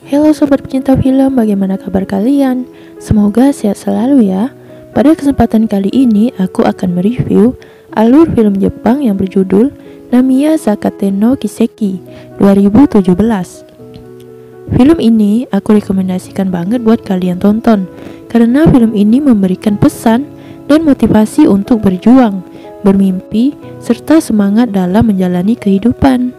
Halo sobat pecinta film, bagaimana kabar kalian? Semoga sehat selalu ya. Pada kesempatan kali ini aku akan mereview alur film Jepang yang berjudul Namiya Sakate no Kiseki 2017. Film ini aku rekomendasikan banget buat kalian tonton karena film ini memberikan pesan dan motivasi untuk berjuang, bermimpi, serta semangat dalam menjalani kehidupan.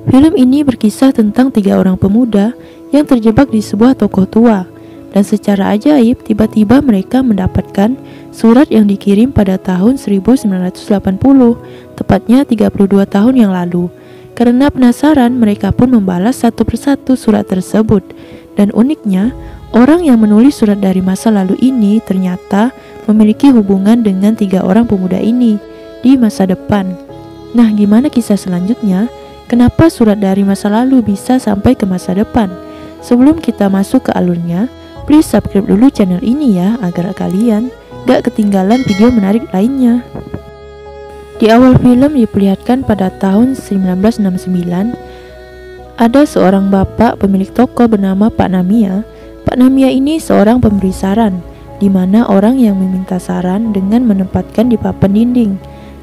Film ini berkisah tentang 3 orang pemuda yang terjebak di sebuah toko tua, dan secara ajaib tiba-tiba mereka mendapatkan surat yang dikirim pada tahun 1980, tepatnya 32 tahun yang lalu. Karena penasaran, mereka pun membalas satu persatu surat tersebut, dan uniknya, orang yang menulis surat dari masa lalu ini ternyata memiliki hubungan dengan 3 orang pemuda ini di masa depan. Nah, gimana kisah selanjutnya? Kenapa surat dari masa lalu bisa sampai ke masa depan? Sebelum kita masuk ke alurnya, please subscribe dulu channel ini ya, agar kalian gak ketinggalan video menarik lainnya. Di awal film diperlihatkan pada tahun 1969, ada seorang bapak pemilik toko bernama Pak Namiya. Pak Namiya ini seorang pemberi saran, di mana orang yang meminta saran dengan menempatkan di papan dinding,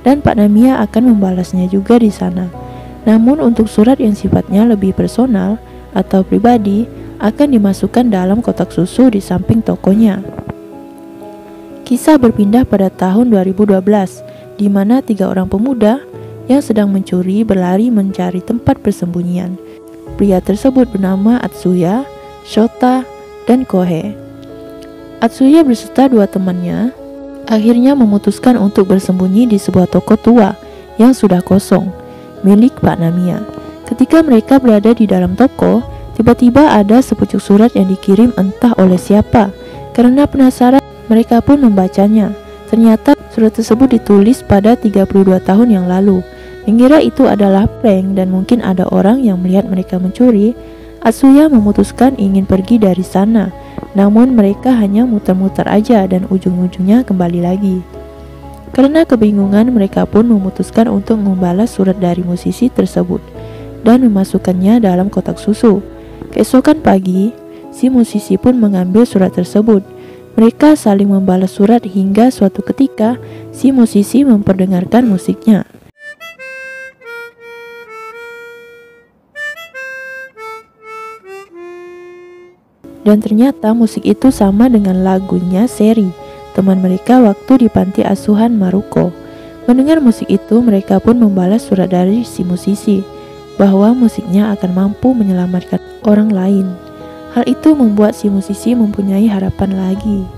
dan Pak Namiya akan membalasnya juga di sana. Namun untuk surat yang sifatnya lebih personal atau pribadi akan dimasukkan dalam kotak susu di samping tokonya. Kisah berpindah pada tahun 2012, di mana 3 orang pemuda yang sedang mencuri berlari mencari tempat persembunyian. Pria tersebut bernama Atsuya, Shota, dan Kohei. Atsuya beserta 2 temannya akhirnya memutuskan untuk bersembunyi di sebuah toko tua yang sudah kosong milik Pak Namiya. Ketika mereka berada di dalam toko, tiba-tiba ada sepucuk surat yang dikirim entah oleh siapa. Karena penasaran, mereka pun membacanya. Ternyata surat tersebut ditulis pada 32 tahun yang lalu. Mengira itu adalah prank dan mungkin ada orang yang melihat mereka mencuri, Atsuya memutuskan ingin pergi dari sana. Namun mereka hanya muter-muter aja dan ujung-ujungnya kembali lagi. Karena kebingungan, mereka pun memutuskan untuk membalas surat dari musisi tersebut dan memasukkannya dalam kotak susu. Keesokan pagi, si musisi pun mengambil surat tersebut. Mereka saling membalas surat hingga suatu ketika si musisi memperdengarkan musiknya. Dan ternyata musik itu sama dengan lagunya Seri, teman mereka waktu di panti asuhan Maruko. Mendengar musik itu, mereka pun membalas surat dari si musisi bahwa musiknya akan mampu menyelamatkan orang lain. Hal itu membuat si musisi mempunyai harapan lagi.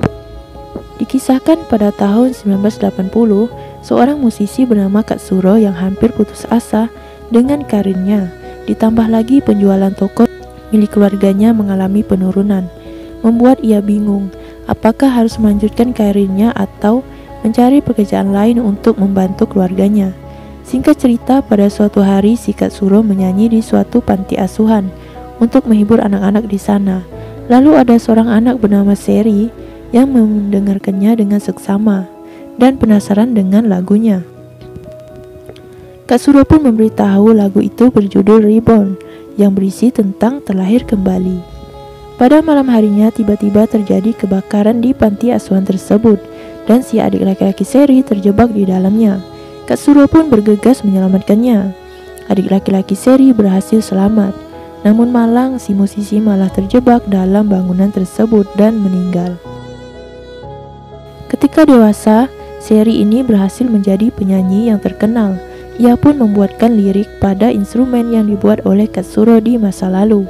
Dikisahkan pada tahun 1980, seorang musisi bernama Katsuro yang hampir putus asa dengan karirnya. Ditambah lagi penjualan toko milik keluarganya mengalami penurunan, membuat ia bingung apakah harus melanjutkan karirnya atau mencari pekerjaan lain untuk membantu keluarganya. Singkat cerita, pada suatu hari si Katsuro menyanyi di suatu panti asuhan untuk menghibur anak-anak di sana. Lalu ada seorang anak bernama Seri yang mendengarkannya dengan seksama dan penasaran dengan lagunya. Katsuro pun memberitahu lagu itu berjudul Reborn yang berisi tentang terlahir kembali. Pada malam harinya tiba-tiba terjadi kebakaran di panti asuhan tersebut dan si adik laki-laki Seri terjebak di dalamnya. Katsuro pun bergegas menyelamatkannya. Adik laki-laki Seri berhasil selamat. Namun malang, si musisi malah terjebak dalam bangunan tersebut dan meninggal. Ketika dewasa, Seri ini berhasil menjadi penyanyi yang terkenal. Ia pun membuatkan lirik pada instrumen yang dibuat oleh Katsuro di masa lalu.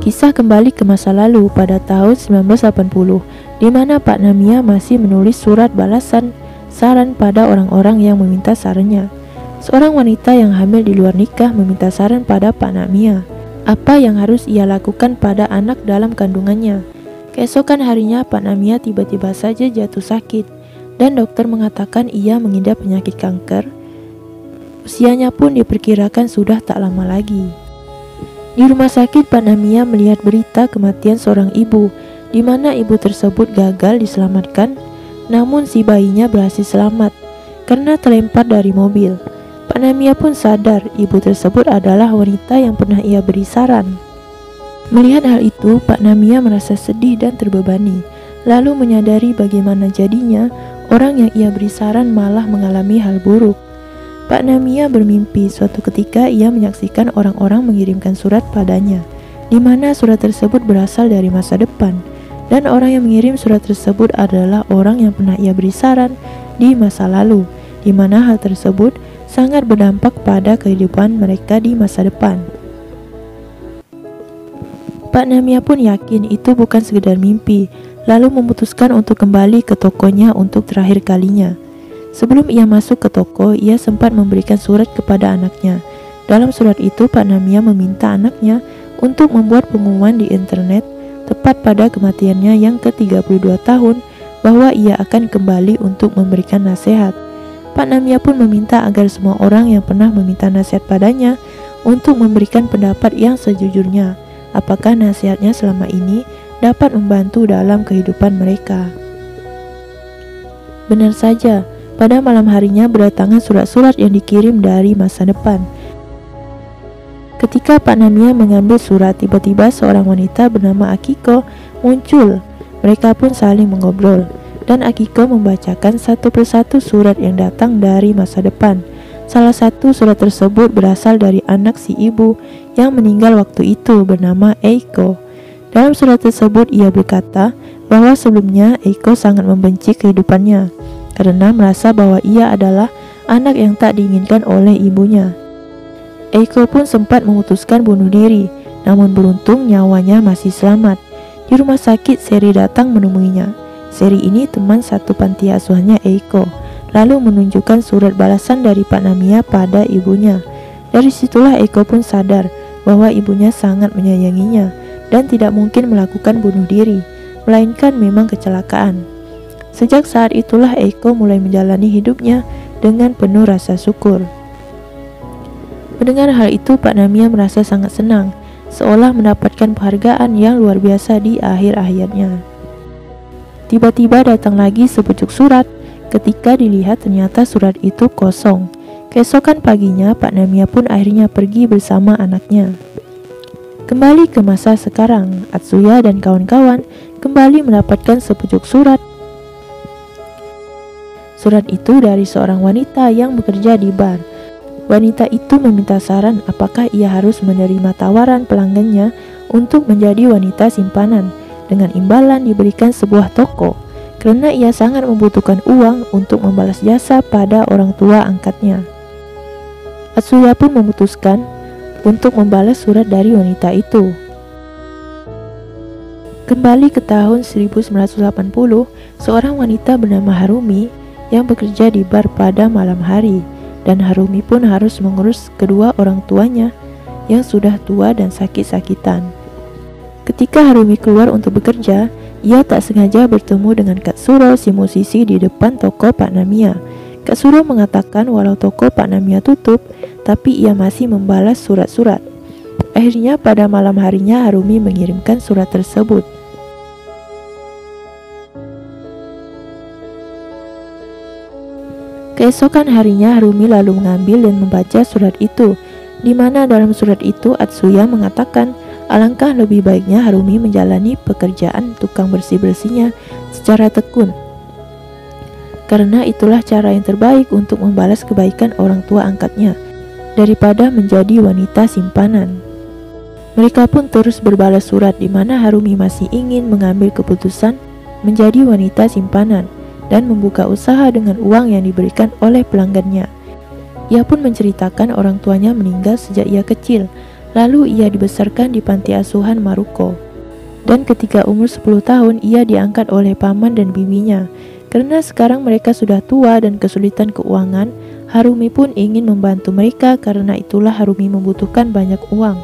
Kisah kembali ke masa lalu pada tahun 1980, di mana Pak Namiya masih menulis surat balasan saran pada orang-orang yang meminta sarannya. Seorang wanita yang hamil di luar nikah meminta saran pada Pak Namiya apa yang harus ia lakukan pada anak dalam kandungannya. Keesokan harinya Pak Namiya tiba-tiba saja jatuh sakit dan dokter mengatakan ia mengidap penyakit kanker. Usianya pun diperkirakan sudah tak lama lagi. Di rumah sakit, Pak Namiya melihat berita kematian seorang ibu, di di mana ibu tersebut gagal diselamatkan, namun si bayinya berhasil selamat karena terlempar dari mobil. Pak Namiya pun sadar ibu tersebut adalah wanita yang pernah ia beri saran. Melihat hal itu, Pak Namiya merasa sedih dan terbebani, lalu menyadari bagaimana jadinya orang yang ia beri saran malah mengalami hal buruk. Pak Namiya bermimpi suatu ketika ia menyaksikan orang-orang mengirimkan surat padanya, di mana surat tersebut berasal dari masa depan, dan orang yang mengirim surat tersebut adalah orang yang pernah ia beri saran di masa lalu, di mana hal tersebut sangat berdampak pada kehidupan mereka di masa depan. Pak Namiya pun yakin itu bukan sekedar mimpi, lalu memutuskan untuk kembali ke tokonya untuk terakhir kalinya. Sebelum ia masuk ke toko, ia sempat memberikan surat kepada anaknya. Dalam surat itu, Pak Namiya meminta anaknya untuk membuat pengumuman di internet tepat pada kematiannya yang ke-32 tahun bahwa ia akan kembali untuk memberikan nasihat. Pak Namiya pun meminta agar semua orang yang pernah meminta nasihat padanya untuk memberikan pendapat yang sejujurnya, apakah nasihatnya selama ini dapat membantu dalam kehidupan mereka. Benar saja, pada malam harinya berdatangan surat-surat yang dikirim dari masa depan. Ketika Pak Namiya mengambil surat, tiba-tiba seorang wanita bernama Akiko muncul. Mereka pun saling mengobrol, dan Akiko membacakan satu persatu surat yang datang dari masa depan. Salah satu surat tersebut berasal dari anak si ibu yang meninggal waktu itu bernama Eiko. Dalam surat tersebut ia berkata bahwa sebelumnya Eiko sangat membenci kehidupannya karena merasa bahwa ia adalah anak yang tak diinginkan oleh ibunya. Eiko pun sempat memutuskan bunuh diri, namun beruntung nyawanya masih selamat. Di rumah sakit, Seri datang menemuinya. Seri ini teman satu panti asuhannya Eiko, lalu menunjukkan surat balasan dari Pak Namiya pada ibunya. Dari situlah Eiko pun sadar bahwa ibunya sangat menyayanginya dan tidak mungkin melakukan bunuh diri, melainkan memang kecelakaan. Sejak saat itulah Eiko mulai menjalani hidupnya dengan penuh rasa syukur. Mendengar hal itu, Pak Namiya merasa sangat senang, seolah mendapatkan penghargaan yang luar biasa di akhir hayatnya. Tiba-tiba datang lagi sepucuk surat. Ketika dilihat ternyata surat itu kosong. Keesokan paginya, Pak Namiya pun akhirnya pergi bersama anaknya. Kembali ke masa sekarang, Atsuya dan kawan-kawan kembali mendapatkan sepucuk surat. Surat itu dari seorang wanita yang bekerja di bar. Wanita itu meminta saran apakah ia harus menerima tawaran pelanggannya untuk menjadi wanita simpanan dengan imbalan diberikan sebuah toko, karena ia sangat membutuhkan uang untuk membalas jasa pada orang tua angkatnya. Atsuya pun memutuskan untuk membalas surat dari wanita itu. Kembali ke tahun 1980, seorang wanita bernama Harumi yang bekerja di bar pada malam hari, dan Harumi pun harus mengurus kedua orang tuanya yang sudah tua dan sakit-sakitan. Ketika Harumi keluar untuk bekerja, ia tak sengaja bertemu dengan Katsuro, si musisi di depan toko Pak Namiya. Katsuro mengatakan walau toko Pak Namiya tutup, tapi ia masih membalas surat-surat. Akhirnya pada malam harinya Harumi mengirimkan surat tersebut. Keesokan harinya Harumi lalu mengambil dan membaca surat itu, di mana dalam surat itu Atsuya mengatakan alangkah lebih baiknya Harumi menjalani pekerjaan tukang bersih-bersihnya secara tekun, karena itulah cara yang terbaik untuk membalas kebaikan orang tua angkatnya daripada menjadi wanita simpanan. Mereka pun terus berbalas surat, di mana Harumi masih ingin mengambil keputusan menjadi wanita simpanan dan membuka usaha dengan uang yang diberikan oleh pelanggannya. Ia pun menceritakan orang tuanya meninggal sejak ia kecil, lalu ia dibesarkan di panti asuhan Maruko. Dan ketika umur 10 tahun, ia diangkat oleh paman dan bibinya. Karena sekarang mereka sudah tua dan kesulitan keuangan, Harumi pun ingin membantu mereka, karena itulah Harumi membutuhkan banyak uang.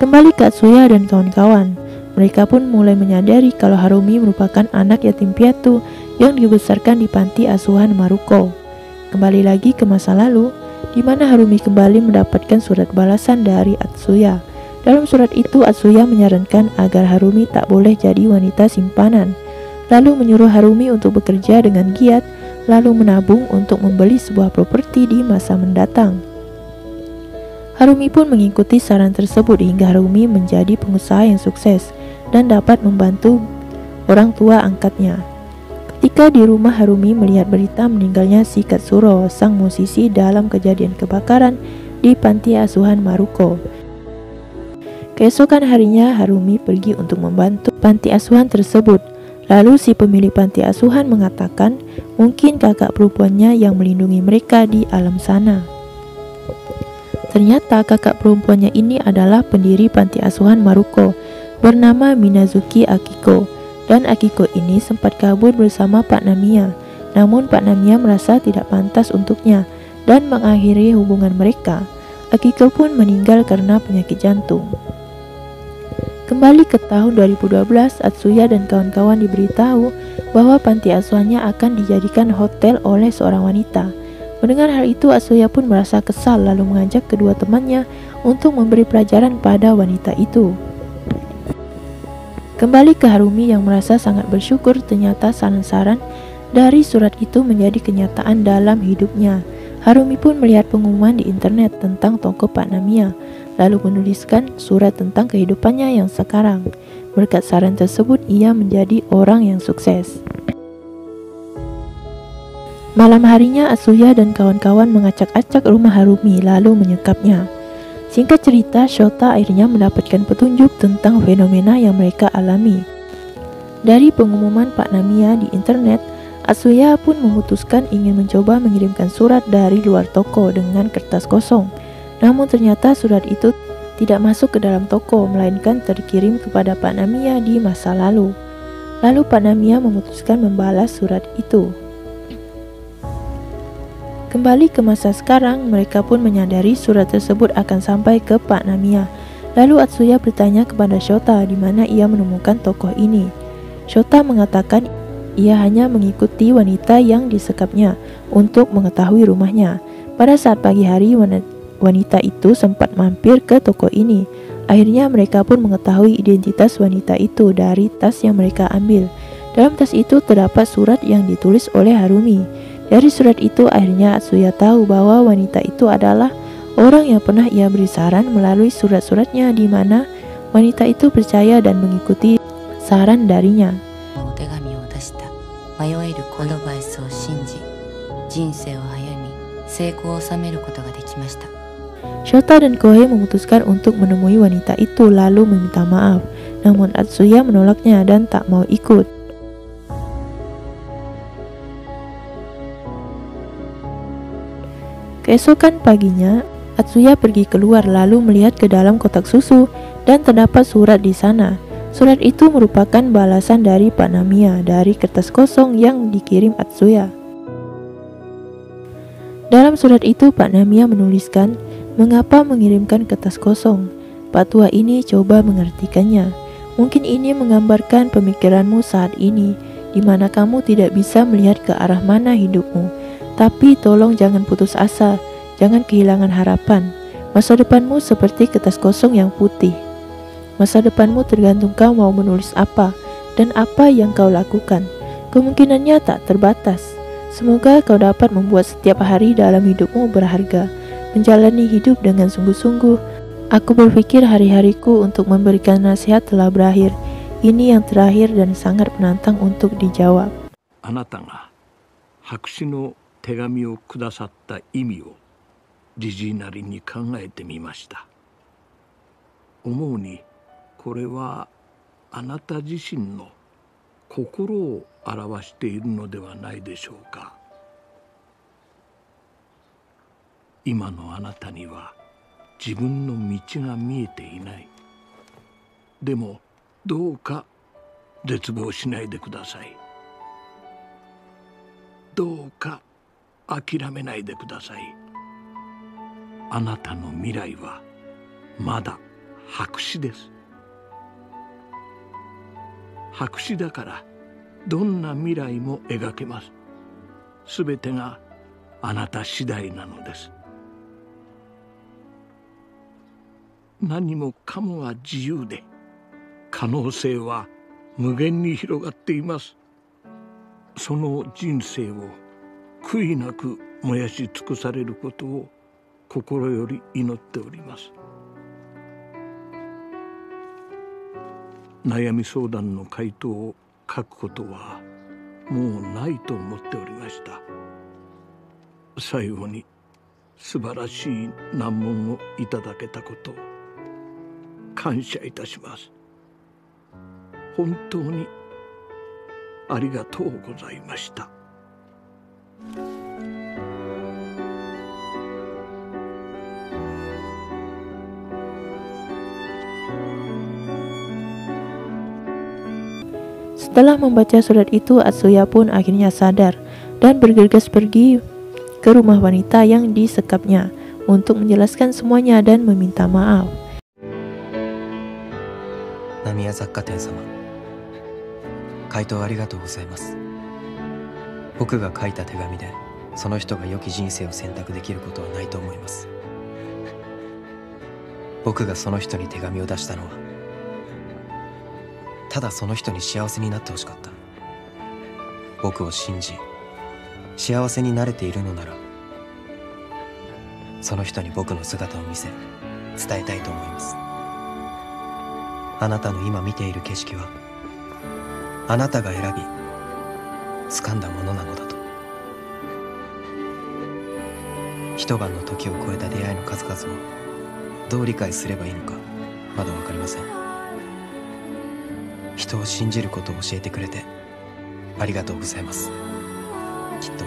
Kembali ke Atsuya dan kawan-kawan, mereka pun mulai menyadari kalau Harumi merupakan anak yatim piatu yang dibesarkan di panti asuhan Maruko. Kembali lagi ke masa lalu, di mana Harumi kembali mendapatkan surat balasan dari Atsuya. Dalam surat itu Atsuya menyarankan agar Harumi tak boleh jadi wanita simpanan, lalu menyuruh Harumi untuk bekerja dengan giat, lalu menabung untuk membeli sebuah properti di masa mendatang. Harumi pun mengikuti saran tersebut hingga Harumi menjadi pengusaha yang sukses dan dapat membantu orang tua angkatnya. Ketika di rumah Harumi melihat berita meninggalnya si Katsuro, sang musisi dalam kejadian kebakaran di panti asuhan Maruko. Keesokan harinya Harumi pergi untuk membantu panti asuhan tersebut. Lalu si pemilik panti asuhan mengatakan mungkin kakak perempuannya yang melindungi mereka di alam sana. Ternyata kakak perempuannya ini adalah pendiri panti asuhan Maruko bernama Minazuki Akiko, dan Akiko ini sempat kabur bersama Pak Namiya. Namun Pak Namiya merasa tidak pantas untuknya dan mengakhiri hubungan mereka. Akiko pun meninggal karena penyakit jantung. Kembali ke tahun 2012, Atsuya dan kawan-kawan diberitahu bahwa panti asuhannya akan dijadikan hotel oleh seorang wanita. Mendengar hal itu, Atsuya pun merasa kesal lalu mengajak kedua temannya untuk memberi pelajaran pada wanita itu. Kembali ke Harumi yang merasa sangat bersyukur, ternyata saran-saran dari surat itu menjadi kenyataan dalam hidupnya. Harumi pun melihat pengumuman di internet tentang toko Pak Namiya, lalu menuliskan surat tentang kehidupannya yang sekarang. Berkat saran tersebut, ia menjadi orang yang sukses. Malam harinya, Atsuya dan kawan-kawan mengacak-acak rumah Harumi lalu menyekapnya. Singkat cerita, Shota akhirnya mendapatkan petunjuk tentang fenomena yang mereka alami. Dari pengumuman Pak Namiya di internet, Atsuya pun memutuskan ingin mencoba mengirimkan surat dari luar toko dengan kertas kosong. Namun ternyata surat itu tidak masuk ke dalam toko, melainkan terkirim kepada Pak Namiya di masa lalu. Lalu Pak Namiya memutuskan membalas surat itu. Kembali ke masa sekarang, mereka pun menyadari surat tersebut akan sampai ke Pak Namiya. Lalu Atsuya bertanya kepada Shota di mana ia menemukan tokoh ini. Shota mengatakan ia hanya mengikuti wanita yang disekapnya untuk mengetahui rumahnya. Pada saat pagi hari, wanita itu sempat mampir ke toko ini. Akhirnya mereka pun mengetahui identitas wanita itu dari tas yang mereka ambil. Dalam tas itu terdapat surat yang ditulis oleh Harumi. Dari surat itu akhirnya Atsuya tahu bahwa wanita itu adalah orang yang pernah ia beri saran melalui surat-suratnya, di mana wanita itu percaya dan mengikuti saran darinya. Shota dan Kohei memutuskan untuk menemui wanita itu lalu meminta maaf. Namun Atsuya menolaknya dan tak mau ikut. Keesokan paginya, Atsuya pergi keluar lalu melihat ke dalam kotak susu dan terdapat surat di sana. Surat itu merupakan balasan dari Pak Namiya dari kertas kosong yang dikirim Atsuya. Dalam surat itu Pak Namiya menuliskan, "Mengapa mengirimkan kertas kosong? Pak tua ini coba mengartikannya. Mungkin ini menggambarkan pemikiranmu saat ini, di mana kamu tidak bisa melihat ke arah mana hidupmu. Tapi tolong jangan putus asa, jangan kehilangan harapan. Masa depanmu seperti kertas kosong yang putih. Masa depanmu tergantung kau mau menulis apa dan apa yang kau lakukan. Kemungkinannya tak terbatas. Semoga kau dapat membuat setiap hari dalam hidupmu berharga, menjalani hidup dengan sungguh-sungguh. Aku berpikir hari-hariku untuk memberikan nasihat telah berakhir. Ini yang terakhir dan sangat menantang untuk dijawab." あなたが白紙の手紙をくださった意味をじじいなりに考えてみました。思うにこれはあなた自身の心を表しているのではないでしょうか。今のあなたには自分の道が見えていない。でもどうか絶望しないでください。どうか諦めないでください。あなたの未来はまだ白紙です。白紙だからどんな未来も描けます。すべてがあなた次第なのです。何もかもが自由で、可能性は無限に広がっています。その人生を悔いなく燃やし尽くされることを心より祈っております。悩み相談の回答を書くことはもうないと思っておりました。最後に素晴らしい難問をいただけたことを感謝いたします。本当にありがとうございました。Setelah membaca surat itu, Atsuya pun akhirnya sadar dan bergegas pergi ke rumah wanita yang disekapnya untuk menjelaskan semuanya dan meminta maaf. 浪屋雑貨店様、回答ありがとうございます。僕が書いた手紙でその人が良き人生を選択できることはないと思います。僕がその人に手紙を出したのは、ただその人に幸せになってほしかった。僕を信じ幸せになれているのなら、その人に僕の姿を見せ伝えたいと思います。あなたの今見ている景色は、あなたが選び掴んだものなのだと。一晩の時を超えた出会いの数々をどう理解すればいいのかまだ分かりません。人を信じることを教えてくれてありがとうございます。きっと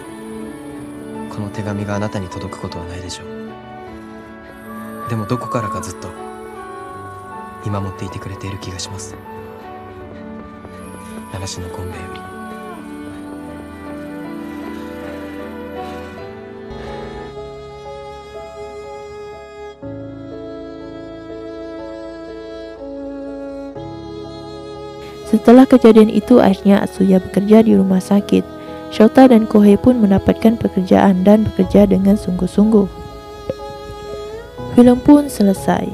この手紙があなたに届くことはないでしょう。でもどこからかずっと見守っていてくれている気がします。七種のコンベより。Setelah kejadian itu, akhirnya Atsuya bekerja di rumah sakit. Shota dan Kohei pun mendapatkan pekerjaan dan bekerja dengan sungguh-sungguh. Film pun selesai.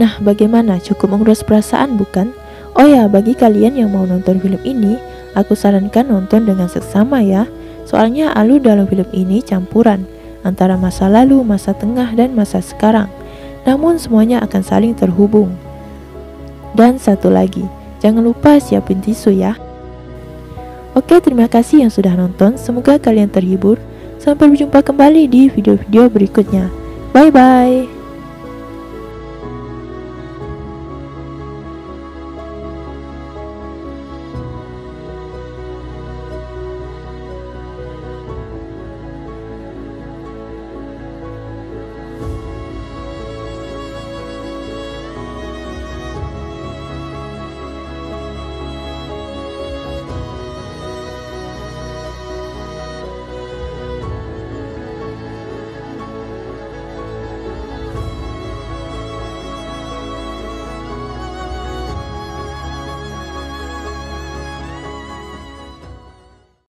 Nah, bagaimana? Cukup menguras perasaan, bukan? Oh ya, bagi kalian yang mau nonton film ini, aku sarankan nonton dengan seksama ya. Soalnya alur dalam film ini campuran antara masa lalu, masa tengah, dan masa sekarang. Namun semuanya akan saling terhubung. Dan satu lagi, jangan lupa siapin tisu ya. Oke, terima kasih yang sudah nonton. Semoga kalian terhibur. Sampai berjumpa kembali di video-video berikutnya. Bye-bye.